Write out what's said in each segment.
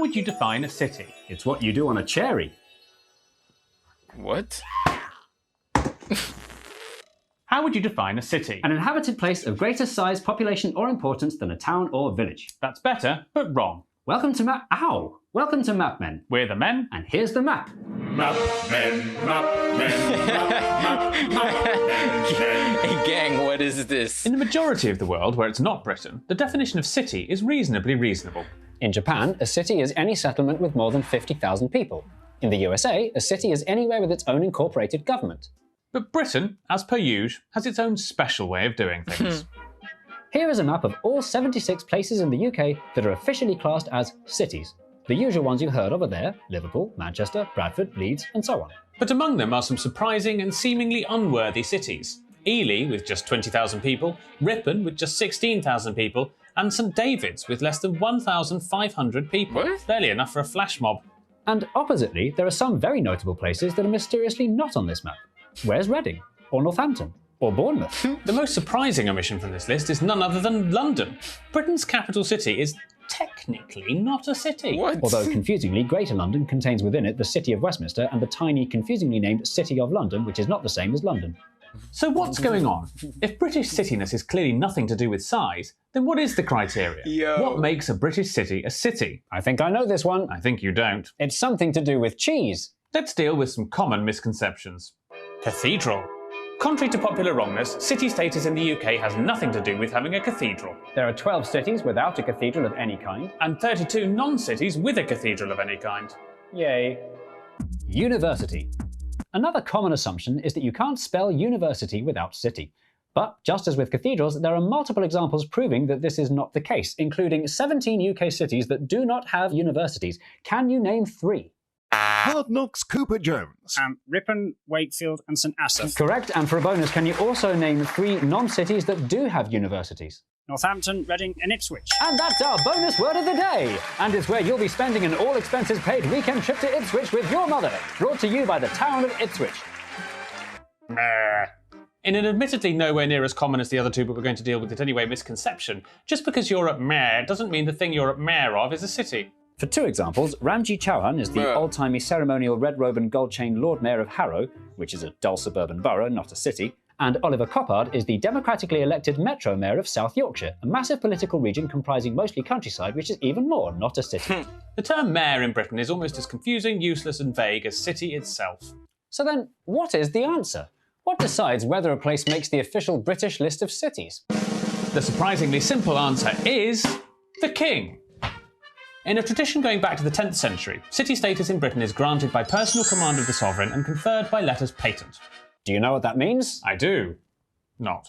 would you define a city? It's what you do on a cherry. What? How would you define a city? An inhabited place of greater size, population or importance than a town or village. That's better, but wrong. Welcome to Welcome to MapMen. We're the men. And here's the map. Hey gang, what is this? In the majority of the world where it's not Britain, the definition of city is reasonably reasonable. In Japan, a city is any settlement with more than 50,000 people. In the USA, a city is anywhere with its own incorporated government. But Britain, as per usual, has its own special way of doing things. Here is a map of all 76 places in the UK that are officially classed as cities. The usual ones you've heard of are there: Liverpool, Manchester, Bradford, Leeds, and so on. But among them are some surprising and seemingly unworthy cities. Ely with just 20,000 people, Ripon with just 16,000 people, and St David's with less than 1,500 people. What? Barely enough for a flash mob. And oppositely, there are some very notable places that are mysteriously not on this map. Where's Reading? Or Northampton? Or Bournemouth? The most surprising omission from this list is none other than London. Britain's capital city is technically not a city. What? Although confusingly, Greater London contains within it the City of Westminster and the tiny, confusingly named City of London, which is not the same as London. So what's going on? If British cityness is clearly nothing to do with size, then what is the criteria? Yo. What makes a British city a city? I think I know this one. I think you don't. It's something to do with cheese. Let's deal with some common misconceptions. Cathedral. Contrary to popular wrongness, city status in the UK has nothing to do with having a cathedral, There are 12 cities without a cathedral of any kind. and 32 non-cities with a cathedral of any kind. Yay. University. Another common assumption is that you can't spell university without city. But just as with cathedrals, there are multiple examples proving that this is not the case, including 17 UK cities that do not have universities. Can you name 3? Hard Knocks Cooper Jones. Ripon, Wakefield and St Asaph. Correct, and for a bonus, can you also name 3 non-cities that do have universities? Northampton, Reading and Ipswich. And that's our bonus word of the day! And it's where you'll be spending an all-expenses-paid weekend trip to Ipswich with your mother, brought to you by the town of Ipswich. In an admittedly nowhere near as common as the other two, but we're going to deal with it anyway, misconception, just because you're at Mare doesn't mean the thing you're at Mare of is a city. For 2 examples, Ramji Chauhan is the old-timey ceremonial red robe and gold chain Lord Mayor of Harrow, which is a dull suburban borough, not a city, and Oliver Coppard is the democratically elected Metro Mayor of South Yorkshire, a massive political region comprising mostly countryside, which is even more not a city. The term mayor in Britain is almost as confusing, useless and vague as city itself. So then, what is the answer? What decides whether a place makes the official British list of cities? The surprisingly simple answer is the king. In a tradition going back to the 10th century, city status in Britain is granted by personal command of the sovereign and conferred by letters patent. Do you know what that means? I do. Not.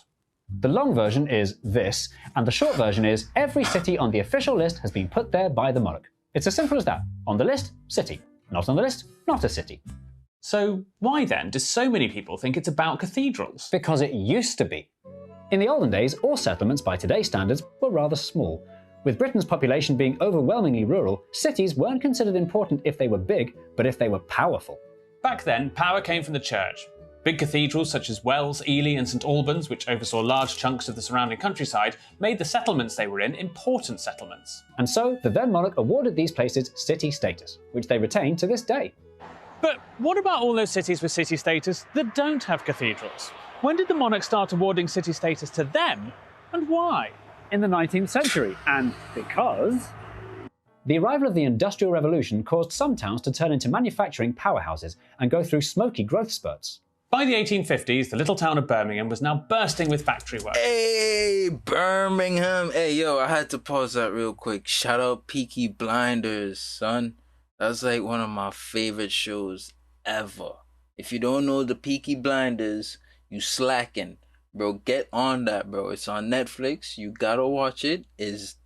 The long version is this, and the short version is every city on the official list has been put there by the monarch. It's as simple as that. On the list, city. Not on the list, not a city. So why then do so many people think it's about cathedrals? Because it used to be. In the olden days, all settlements by today's standards were rather small. With Britain's population being overwhelmingly rural, cities weren't considered important if they were big, but if they were powerful. Back then, power came from the church. Big cathedrals such as Wells, Ely and St Albans, which oversaw large chunks of the surrounding countryside, made the settlements they were in important settlements. And so, the then monarch awarded these places city status, which they retain to this day. But what about all those cities with city status that don't have cathedrals? When did the monarch start awarding city status to them, and why? In the 19th century, and because... The arrival of the Industrial Revolution caused some towns to turn into manufacturing powerhouses and go through smoky growth spurts. By the 1850s, the little town of Birmingham was now bursting with factory work. Hey, Birmingham. Hey, yo, I had to pause that real quick. Shout out Peaky Blinders, son. That's like one of my favorite shows ever. If you don't know the Peaky Blinders, you slacking. Bro, get on that, bro. It's on Netflix. You gotta watch it. Is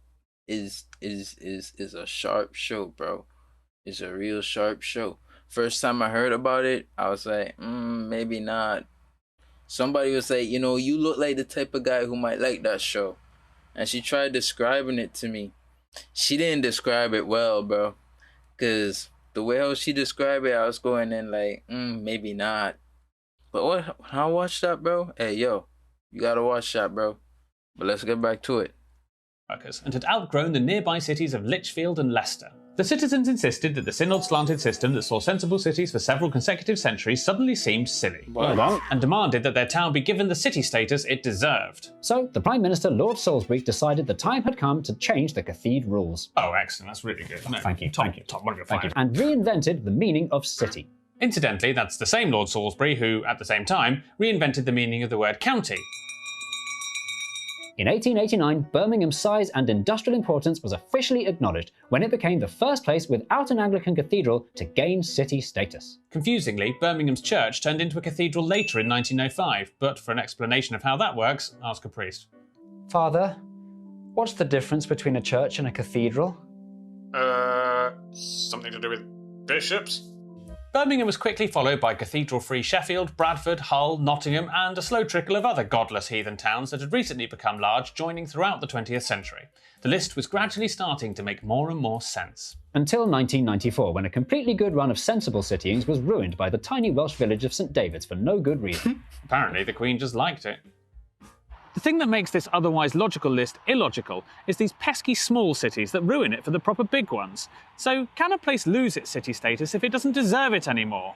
a sharp show, bro. It's a real sharp show. First time I heard about it, I was like, maybe not. Somebody was like, you know, you look like the type of guy who might like that show. And she tried describing it to me. She didn't describe it well, bro. Because the way how she described it, I was going in like, maybe not. But when I watched that, bro, hey, yo, you gotta watch that, bro. But let's get back to it. Workers, and had outgrown the nearby cities of Lichfield and Leicester. The citizens insisted that the synod-slanted system that saw sensible cities for several consecutive centuries suddenly seemed silly, and demanded that their town be given the city status it deserved. So the Prime Minister, Lord Salisbury, decided the time had come to change the cathedral rules. Oh, excellent. That's really good. No, Thank you. Tom, Thank you. Tom, one of your Thank you. five. And reinvented the meaning of city. Incidentally, that's the same Lord Salisbury who, at the same time, reinvented the meaning of the word county. In 1889, Birmingham's size and industrial importance was officially acknowledged when it became the first place without an Anglican cathedral to gain city status. Confusingly, Birmingham's church turned into a cathedral later in 1905, but for an explanation of how that works, ask a priest. Father, what's the difference between a church and a cathedral? Something to do with bishops? Birmingham was quickly followed by cathedral-free Sheffield, Bradford, Hull, Nottingham, and a slow trickle of other godless heathen towns that had recently become large, joining throughout the 20th century. The list was gradually starting to make more and more sense. Until 1994, when a completely good run of sensible cityings was ruined by the tiny Welsh village of St David's for no good reason. Apparently, the Queen just liked it. The thing that makes this otherwise logical list illogical is these pesky small cities that ruin it for the proper big ones. So, can a place lose its city status if it doesn't deserve it anymore?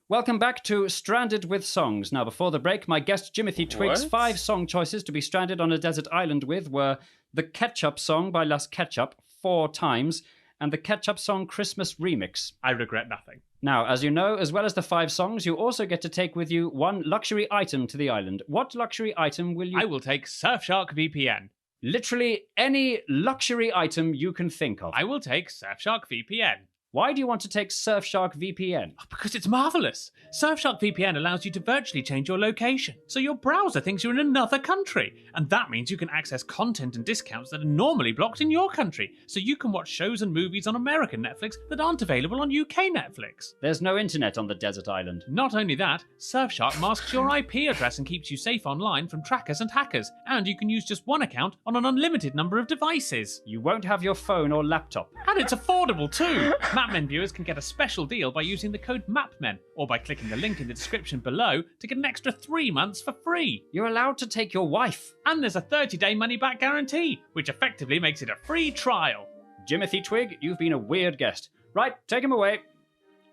Welcome back to Stranded with Songs. Now, before the break, my guest Jimothy Twig's 5 song choices to be stranded on a desert island with were the Ketchup song by Las Ketchup 4 times and the Ketchup song Christmas remix. I regret nothing. Now, as you know, as well as the 5 songs, you also get to take with you one luxury item to the island. What luxury item will you... I will take Surfshark VPN. Literally any luxury item you can think of. I will take Surfshark VPN. Why do you want to take Surfshark VPN? Because it's marvellous. Surfshark VPN allows you to virtually change your location, so your browser thinks you're in another country. And that means you can access content and discounts that are normally blocked in your country, so you can watch shows and movies on American Netflix that aren't available on UK Netflix. There's no internet on the desert island. Not only that, Surfshark masks your IP address and keeps you safe online from trackers and hackers, and you can use just one account on an unlimited number of devices. You won't have your phone or laptop. And it's affordable too! MapMen viewers can get a special deal by using the code MAPMEN, or by clicking the link in the description below to get an extra 3 months for free. You're allowed to take your wife. And there's a 30-day money-back guarantee, which effectively makes it a free trial. Jimothy Twig, you've been a weird guest. Right, take him away.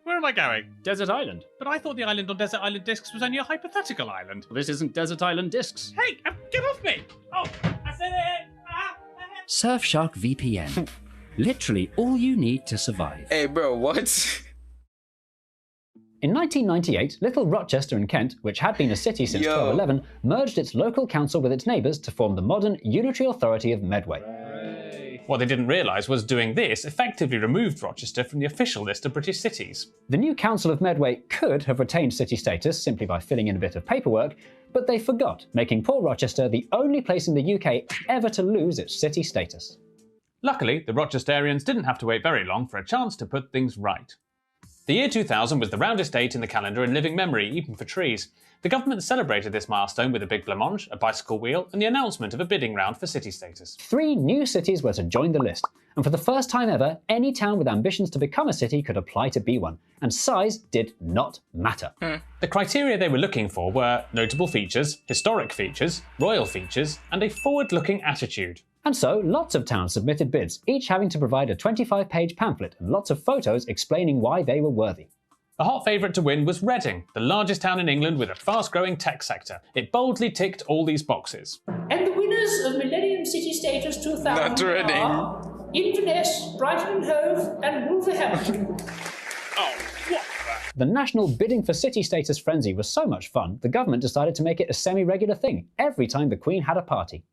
Where am I going? Desert Island. But I thought the island on Desert Island Discs was only a hypothetical island. Well, this isn't Desert Island Discs. Hey, get off me! Oh, I said it! Surfshark VPN. Literally all you need to survive. Hey, bro, what? In 1998, Little Rochester in Kent, which had been a city since 1211, merged its local council with its neighbours to form the modern unitary authority of Medway. What they didn't realise was doing this effectively removed Rochester from the official list of British cities. The new Council of Medway could have retained city status simply by filling in a bit of paperwork, but they forgot, making poor Rochester the only place in the UK ever to lose its city status. Luckily, the Rochesterians didn't have to wait very long for a chance to put things right. The year 2000 was the roundest date in the calendar in living memory, even for trees. The government celebrated this milestone with a big blancmange, a bicycle wheel, and the announcement of a bidding round for city status. 3 new cities were to join the list, and for the first time ever, any town with ambitions to become a city could apply to be one, and size did not matter. The criteria they were looking for were notable features, historic features, royal features, and a forward-looking attitude. And so, lots of towns submitted bids, each having to provide a 25-page pamphlet and lots of photos explaining why they were worthy. The hot favourite to win was Reading, the largest town in England with a fast-growing tech sector. It boldly ticked all these boxes. And the winners of Millennium City Status 2000 Not Reading. are Inverness, Brighton and Hove, and Wolverhampton. The national bidding for city status frenzy was so much fun, the government decided to make it a semi-regular thing every time the Queen had a party.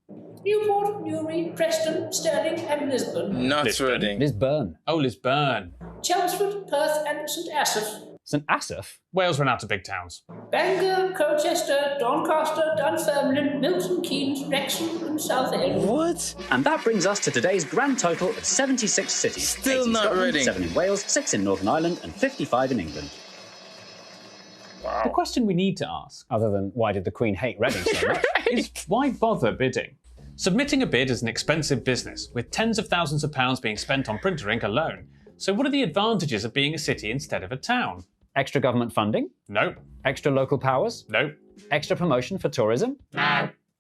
Newport, Newry, Preston, Stirling, and Lisbon. Not Lisbon. Reading. Lisburn. Oh, Lisburn. Chelmsford, Perth, and St Asaph. St Asaph? Wales ran out of big towns. Bangor, Colchester, Doncaster, Dunfermline, Milton Keynes, Wrexham, and Southend. What? And that brings us to today's grand total of 76 cities. Still 8 in not Scotland, Reading. 7 in Wales, 6 in Northern Ireland, and 55 in England. The question we need to ask, Other than, why did the Queen hate Reading so much? is why bother bidding? Submitting a bid is an expensive business, with tens of thousands of pounds being spent on printer ink alone. So what are the advantages of being a city instead of a town? Extra government funding? Nope. Extra local powers? Nope. Extra promotion for tourism?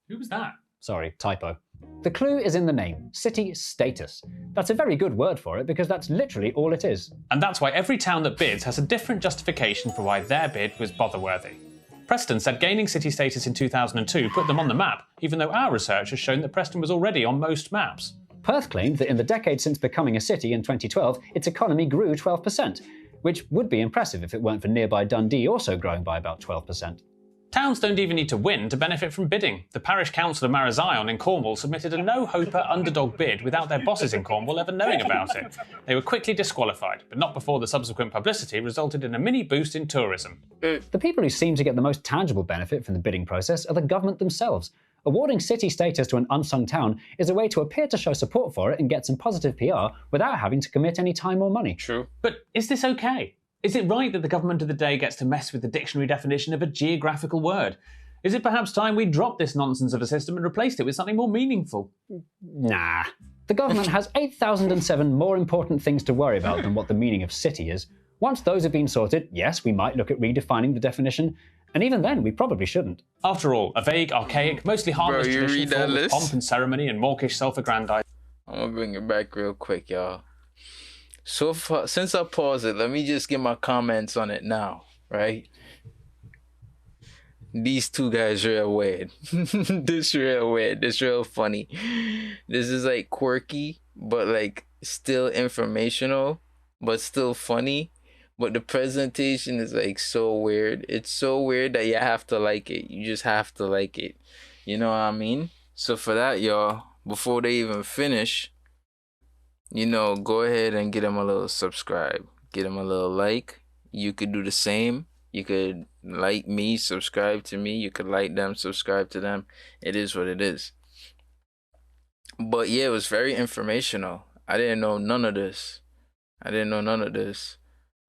Who was that? Sorry, typo. The clue is in the name, city status. That's a very good word for it because that's literally all it is. And that's why every town that bids has a different justification for why their bid was bother-worthy. Preston said gaining city status in 2002 put them on the map, even though our research has shown that Preston was already on most maps. Perth claimed that in the decade since becoming a city in 2012, its economy grew 12%, which would be impressive if it weren't for nearby Dundee also growing by about 12%. Towns don't even need to win to benefit from bidding. The parish council of Marazion in Cornwall submitted a no-hoper underdog bid without their bosses in Cornwall ever knowing about it. They were quickly disqualified, but not before the subsequent publicity resulted in a mini boost in tourism. The people who seem to get the most tangible benefit from the bidding process are the government themselves. Awarding city status to an unsung town is a way to appear to show support for it and get some positive PR without having to commit any time or money. True. But is this okay? Is it right that the government of the day gets to mess with the dictionary definition of a geographical word? Is it perhaps time we dropped this nonsense of a system and replaced it with something more meaningful? Nah. The government has 8,007 more important things to worry about than what the meaning of city is. Once those have been sorted, yes, we might look at redefining the definition, and even then, we probably shouldn't. After all, a vague, archaic, mostly harmless tradition fraught with pomp and ceremony and mawkish self-aggrandizing. I'm gonna bring it back real quick, y'all. So far, since I paused it, let me just get my comments on it now, right? These two guys real weird. This real weird. This real funny. This is like quirky, but like still informational, but still funny. But the presentation is like so weird. It's so weird that you have to like it. You just have to like it. You know what I mean? So for that, y'all, before they even finish, you know, go ahead and get them a little subscribe. Get them a little like. You could do the same. You could like me, subscribe to me. You could like them, subscribe to them. It is what it is. But yeah, it was very informational. I didn't know none of this.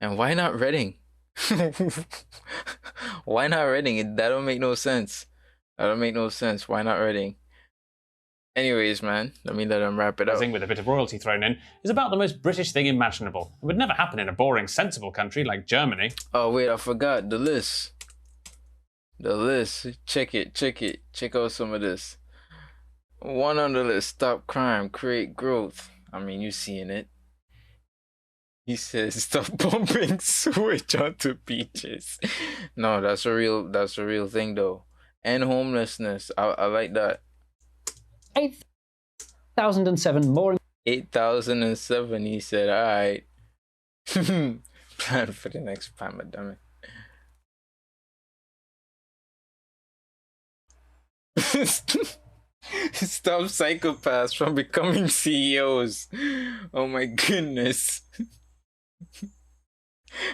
And why not Reading? Why not Reading? That don't make no sense. Why not Reading? Anyways, man, let them wrap it up. With a bit of royalty thrown in is about the most British thing imaginable. It would never happen in a boring, sensible country like Germany. Oh, wait, I forgot. The list. Check it. Check out some of this. 1 on the list. Stop crime. Create growth. I mean, you seeing it. He says, stop pumping sewage onto beaches. No, that's a real thing, though. And homelessness. I like that. 8,007 more. 8,007, he said, all right. Plan for the next pandemic. Stop psychopaths from becoming CEOs. Oh my goodness.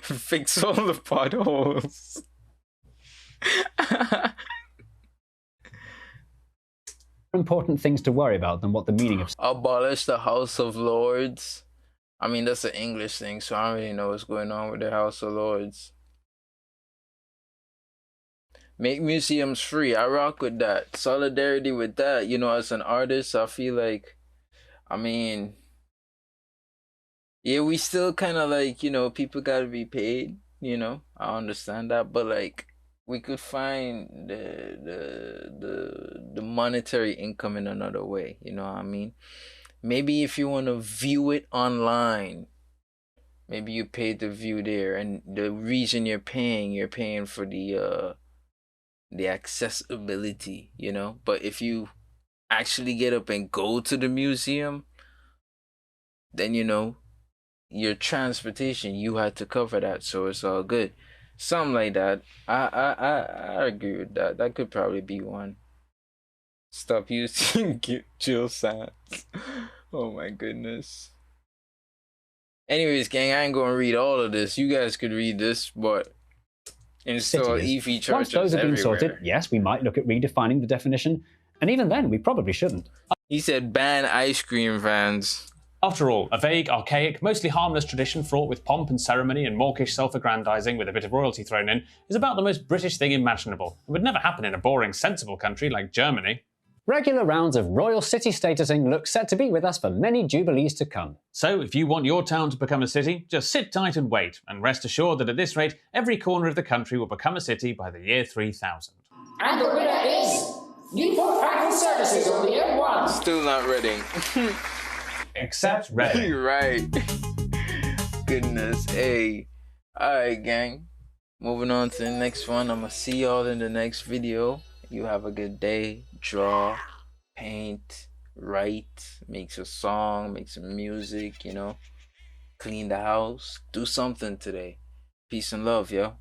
Fix all the potholes. Important things to worry about than what the meaning of Abolish the House of Lords. I mean, that's an English thing, so I don't really know what's going on with the House of Lords. Make museums free. I rock with that. Solidarity with that. You know, as an artist, I feel like, I mean, yeah, we still kind of like, you know, people gotta be paid, you know. I understand that, but like, we could find the monetary income in another way, you know what I mean? Maybe if you want to view it online, maybe you pay to view there, and the reason you're paying for the accessibility, you know. But if you actually get up and go to the museum, then you know your transportation, you had to cover that, so it's all good. Something like that. I agree with that. That could probably be one. Stop using Jill Sands. Oh my goodness. Anyways, gang, I ain't gonna read all of this. You guys could read this, but install EV chargers. Once those have been everywhere. sorted, yes, we might look at redefining the definition, and even then, we probably shouldn't. He said ban ice cream vans. After all, a vague, archaic, mostly harmless tradition fraught with pomp and ceremony and mawkish self-aggrandizing with a bit of royalty thrown in is about the most British thing imaginable. It would never happen in a boring, sensible country like Germany. Regular rounds of royal city statusing look set to be with us for many jubilees to come. So, if you want your town to become a city, just sit tight and wait, and rest assured that at this rate, every corner of the country will become a city by the year 3000. And the winner is Need for practical services on the M1. Still not Reading. Except Reading. Right. Goodness. Hey. Alright, gang. Moving on to the next one. I'm gonna see y'all in the next video. You have a good day. Draw, paint, write, make a song, make some music, you know. Clean the house. Do something today. Peace and love, yo.